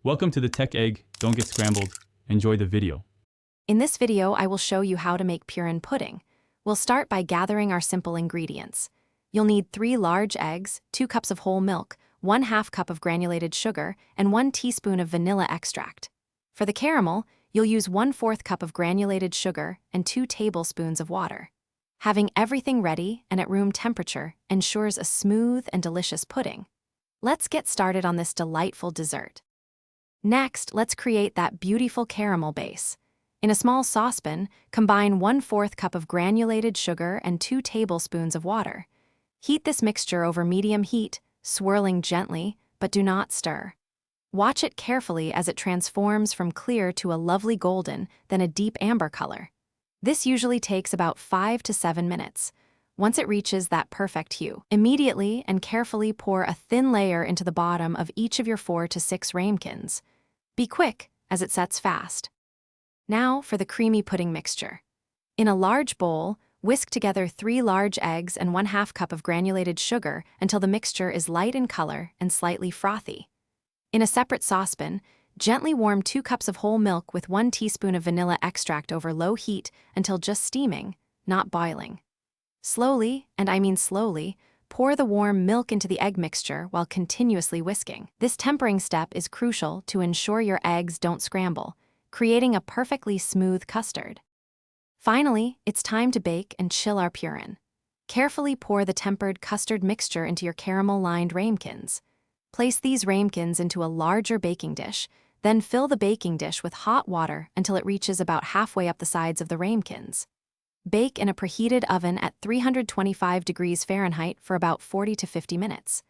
Welcome to the Tech Egg. Don't get scrambled. Enjoy the video. In this video, I will show you how to make Purin pudding. We'll start by gathering our simple ingredients. You'll need 3 large eggs, 2 cups of whole milk, 1/2 cup of granulated sugar, and 1 teaspoon of vanilla extract. For the caramel, you'll use 1/4 cup of granulated sugar and 2 tablespoons of water. Having everything ready and at room temperature ensures a smooth and delicious pudding. Let's get started on this delightful dessert. Next, let's create that beautiful caramel base. In a small saucepan, combine 1/4 cup of granulated sugar and 2 tablespoons of water. Heat this mixture over medium heat, swirling gently, but do not stir. Watch it carefully as it transforms from clear to a lovely golden, then a deep amber color. This usually takes about 5 to 7 minutes. Once it reaches that perfect hue, immediately and carefully pour a thin layer into the bottom of each of your 4 to 6 ramekins. Be quick, as it sets fast. Now for the creamy pudding mixture. In a large bowl, whisk together 3 large eggs and 1/2 cup of granulated sugar until the mixture is light in color and slightly frothy. In a separate saucepan, gently warm 2 cups of whole milk with 1 teaspoon of vanilla extract over low heat until just steaming, not boiling. Slowly, and I mean slowly, pour the warm milk into the egg mixture while continuously whisking. This tempering step is crucial to ensure your eggs don't scramble, creating a perfectly smooth custard. Finally, it's time to bake and chill our purin. Carefully pour the tempered custard mixture into your caramel-lined ramekins. Place these ramekins into a larger baking dish, then fill the baking dish with hot water until it reaches about halfway up the sides of the ramekins. Bake in a preheated oven at 325 degrees Fahrenheit for about 40 to 50 minutes.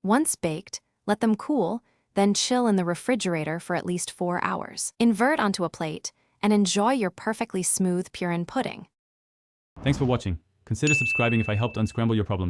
Once baked, let them cool, then chill in the refrigerator for at least 4 hours. Invert onto a plate and enjoy your perfectly smooth purin pudding. Thanks for watching. Consider subscribing if I helped unscramble your problems.